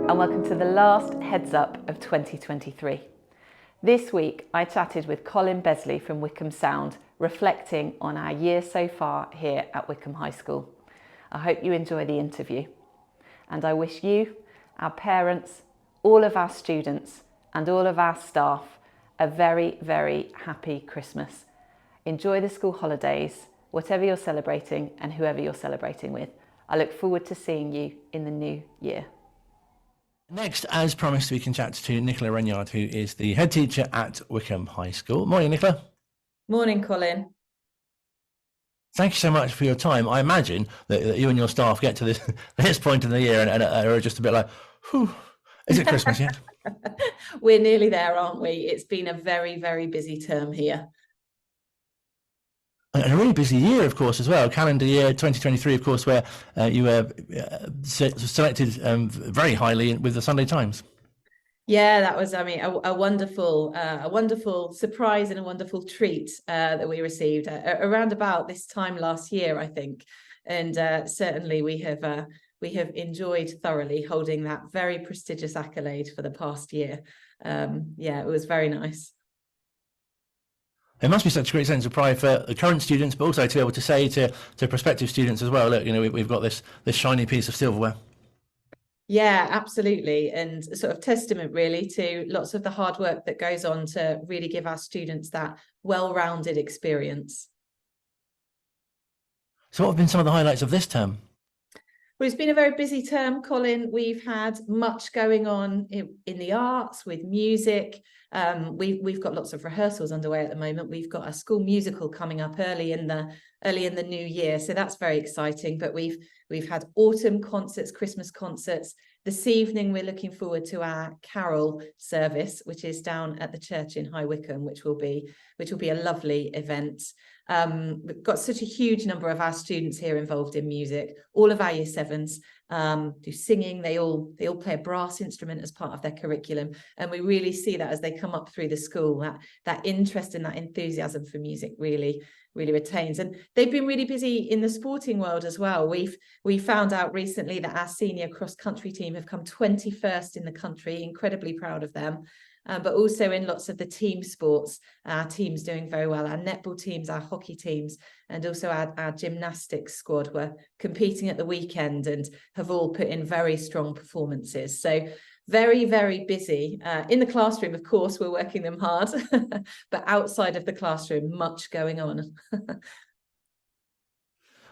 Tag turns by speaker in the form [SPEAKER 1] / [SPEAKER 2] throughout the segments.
[SPEAKER 1] and welcome to the last Heads Up of 2023. This week I chatted with Colin Besley from Wycombe Sound, reflecting on our year so far here at Wickham High School. I hope you enjoy the interview, and I wish you, our parents, all of our students and all of our staff a very, very happy Christmas. Enjoy the school holidays, whatever you're celebrating and whoever you're celebrating with. I look forward to seeing you in the new year.
[SPEAKER 2] Next, as promised, we can chat to Nicola Renyard, who is the head teacher at Wickham High School. Morning, Nicola.
[SPEAKER 3] Morning, Colin.
[SPEAKER 2] Thank you so much for your time. I imagine that you and your staff get to this point in the year and are just a bit like, whew, is it Christmas yet?
[SPEAKER 3] We're nearly there, aren't we? It's been a very, very busy term here.
[SPEAKER 2] And a really busy year, of course, as well. Calendar year 2023, of course, where you were selected very highly with the Sunday Times.
[SPEAKER 3] Yeah, that was, a wonderful surprise and a wonderful treat that we received around about this time last year, I think. And certainly we have enjoyed thoroughly holding that very prestigious accolade for the past year. Yeah, it was very nice.
[SPEAKER 2] It must be such a great sense of pride for the current students, but also to be able to say to prospective students as well, look, you know, we've got this shiny piece of silverware.
[SPEAKER 3] Yeah, absolutely. And sort of testament really to lots of the hard work that goes on to really give our students that well-rounded experience.
[SPEAKER 2] So what have been some of the highlights of this term?
[SPEAKER 3] Well, it's been a very busy term, Colin. We've had much going on in the arts, with music. We've got lots of rehearsals underway at the moment. We've got a school musical coming up early in the new year, so that's very exciting. But we've had autumn concerts, Christmas concerts. This evening we're looking forward to our carol service, which is down at the church in High Wycombe, which will be a lovely event. We've got such a huge number of our students here involved in music. All of our year sevens do singing. They all play a brass instrument as part of their curriculum, and we really see that as they come up through the school, that interest and that enthusiasm for music really retains. And they've been really busy in the sporting world as well. We found out recently that our senior cross-country team have come 21st in the country, incredibly proud of them. But also in lots of the team sports, our teams doing very well. Our netball teams, our hockey teams, and also our gymnastics squad were competing at the weekend and have all put in very strong performances. So very, very busy. In the classroom, of course, we're working them hard, but outside of the classroom, much going on.
[SPEAKER 2] And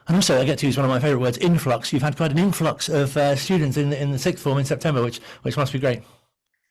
[SPEAKER 2] also, I get to use one of my favourite words, influx. You've had quite an influx of students in the sixth form in September, which must be great.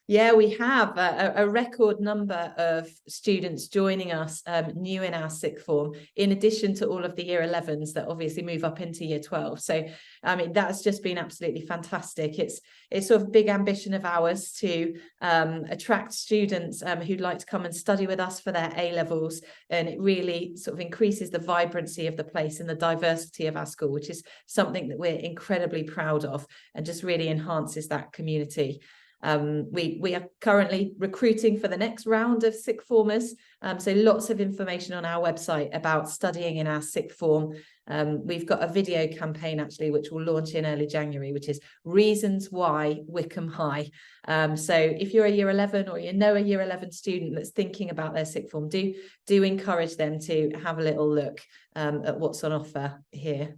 [SPEAKER 3] Yeah, we have a record number of students joining us new in our sixth form, in addition to all of the year 11s that obviously move up into year 12. So, I mean, that's just been absolutely fantastic. It's sort of a big ambition of ours to attract students who'd like to come and study with us for their A-levels. And it really sort of increases the vibrancy of the place and the diversity of our school, which is something that we're incredibly proud of and just really enhances that community. We are currently recruiting for the next round of sixth formers, so lots of information on our website about studying in our sixth form. We've got a video campaign actually which will launch in early January, which is Reasons Why Wickham High. So if you're a year 11 or you know a year 11 student that's thinking about their sixth form, do encourage them to have a little look at what's on offer here.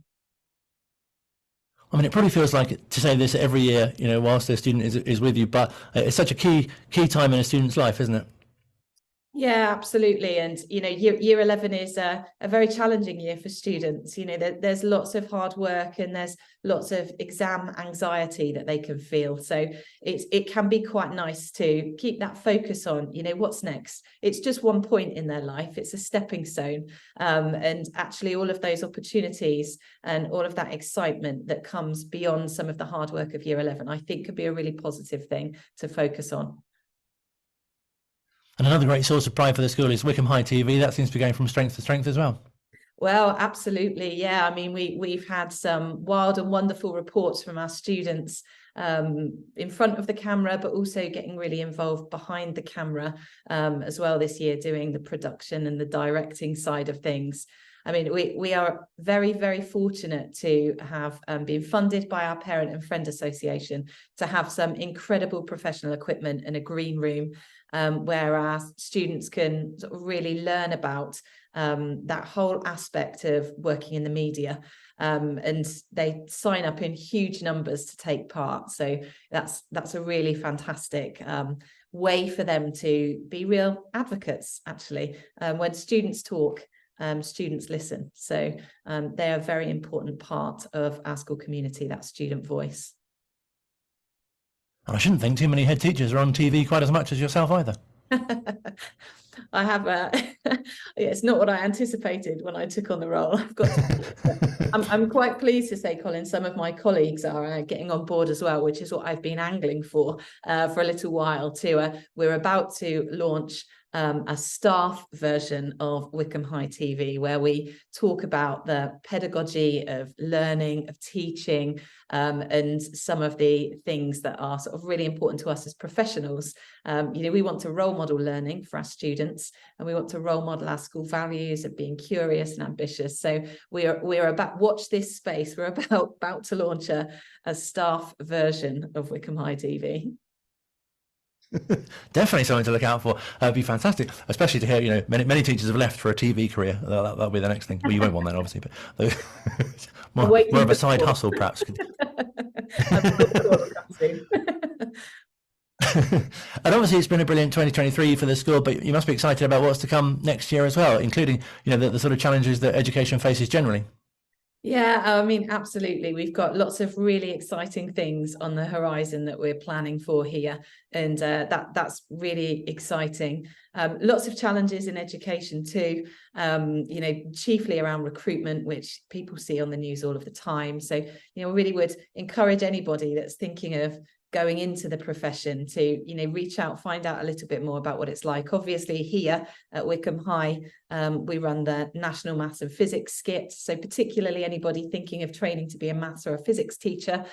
[SPEAKER 2] I mean, it probably feels like to say this every year, you know, whilst a student is with you, but it's such a key time in a student's life, isn't it?
[SPEAKER 3] Yeah, absolutely. And, you know, year 11 is a very challenging year for students. You know, there's lots of hard work and there's lots of exam anxiety that they can feel. So it can be quite nice to keep that focus on, you know, what's next. It's just one point in their life. It's a stepping stone. And actually all of those opportunities and all of that excitement that comes beyond some of the hard work of year 11, I think could be a really positive thing to focus on.
[SPEAKER 2] And another great source of pride for the school is Wickham High TV. That seems to be going from strength to strength as well.
[SPEAKER 3] Well, absolutely. Yeah. I mean, we've had some wild and wonderful reports from our students in front of the camera, but also getting really involved behind the camera as well this year, doing the production and the directing side of things. I mean, we are very, very fortunate to have been funded by our Parent and Friend Association to have some incredible professional equipment and a green room where our students can sort of really learn about that whole aspect of working in the media. And they sign up in huge numbers to take part. So that's a really fantastic way for them to be real advocates, actually. When students talk, students listen. So they're a very important part of our school community, that student voice.
[SPEAKER 2] I shouldn't think too many head teachers are on TV quite as much as yourself either.
[SPEAKER 3] I have it's not what I anticipated when I took on the role. I've got I'm quite pleased to say, Colin, some of my colleagues are getting on board as well, which is what I've been angling for a little while too. We're about to launch a staff version of Wickham High TV, where we talk about the pedagogy of learning, of teaching, and some of the things that are sort of really important to us as professionals. We want to role model learning for our students, and we want to role model our school values of being curious and ambitious. So we are about, watch this space, we're about to launch a staff version of Wickham High TV.
[SPEAKER 2] Definitely something to look out for. It'd be fantastic, especially to hear, many teachers have left for a TV career. That'll be the next thing. Well, you won't want that, obviously, but more of a side hustle, perhaps. And obviously it's been a brilliant 2023 for the school, but you must be excited about what's to come next year as well, including, the sort of challenges that education faces generally.
[SPEAKER 3] Yeah, I mean, absolutely. We've got lots of really exciting things on the horizon that we're planning for here. And that's really exciting. Lots of challenges in education too, chiefly around recruitment, which people see on the news all of the time. So, really would encourage anybody that's thinking of going into the profession to, reach out, find out a little bit more about what it's like. Obviously here at Wickham High, we run the National Maths and Physics Skit. So particularly anybody thinking of training to be a maths or a physics teacher,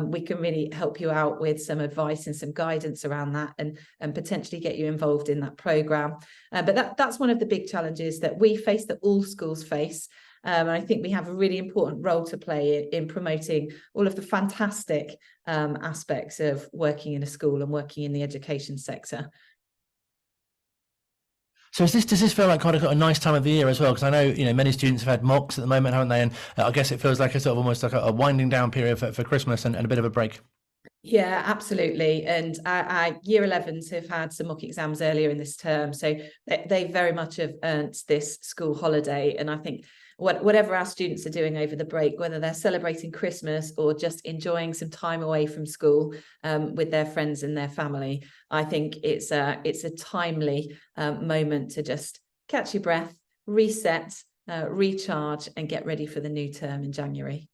[SPEAKER 3] we can really help you out with some advice and some guidance around that, and potentially get you involved in that programme. But that's one of the big challenges that we face, that all schools face. And I think we have a really important role to play in promoting all of the fantastic aspects of working in a school and working in the education sector.
[SPEAKER 2] So does this feel like quite a nice time of the year as well? Because I know, many students have had mocks at the moment, haven't they? And I guess it feels like a sort of almost like a winding down period for Christmas and a bit of a break.
[SPEAKER 3] Yeah, absolutely. And our year 11s have had some mock exams earlier in this term. So they very much have earned this school holiday. And I think whatever our students are doing over the break, whether they're celebrating Christmas or just enjoying some time away from school with their friends and their family, I think it's a timely moment to just catch your breath, reset, recharge, and get ready for the new term in January.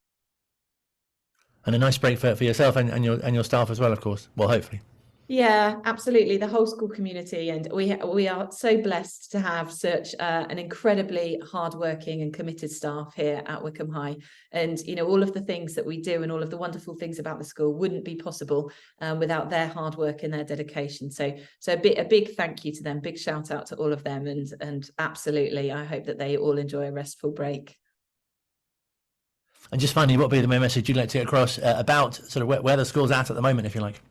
[SPEAKER 2] And a nice break for yourself and your staff as well, of course. Well, hopefully.
[SPEAKER 3] Yeah, absolutely. The whole school community, and we are so blessed to have such an incredibly hardworking and committed staff here at Wickham High. And all of the things that we do and all of the wonderful things about the school wouldn't be possible without their hard work and their dedication. So a big thank you to them. Big shout out to all of them, and absolutely, I hope that they all enjoy a restful break.
[SPEAKER 2] And just finally, what would be the main message you'd like to get across about sort of where the school's at the moment, if you like?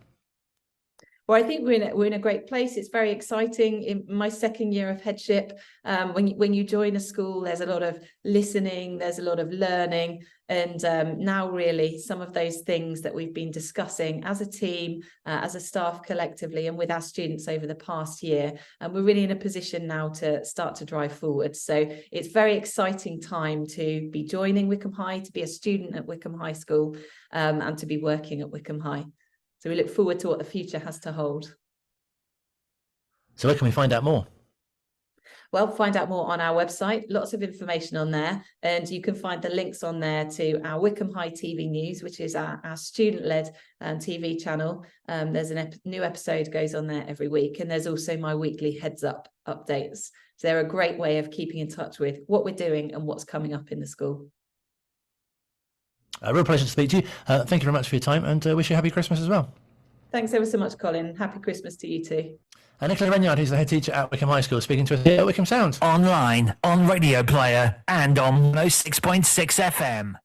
[SPEAKER 3] Well, I think we're in a great place. It's very exciting. In my second year of headship, when you join a school, there's a lot of listening, there's a lot of learning, and now really some of those things that we've been discussing as a team, as a staff collectively, and with our students over the past year, and we're really in a position now to start to drive forward. So it's very exciting time to be joining Wickham High, to be a student at Wickham High School, and to be working at Wickham High. So we look forward to what the future has to hold.
[SPEAKER 2] So where can we find out more?
[SPEAKER 3] Well, find out more on our website. Lots of information on there. And you can find the links on there to our Wickham High TV News, which is our student-led TV channel. There's a new episode goes on there every week. And there's also my weekly Heads Up updates. So they're a great way of keeping in touch with what we're doing and what's coming up in the school.
[SPEAKER 2] A real pleasure to speak to you. Thank you very much for your time, and wish you a happy Christmas as well.
[SPEAKER 3] Thanks ever so much, Colin. Happy Christmas to you too.
[SPEAKER 2] And Nicola Renyard, who's the head teacher at Wycombe High School, speaking to us here at Wycombe Sound.
[SPEAKER 4] Online, on Radio Player, and on 106.6 FM.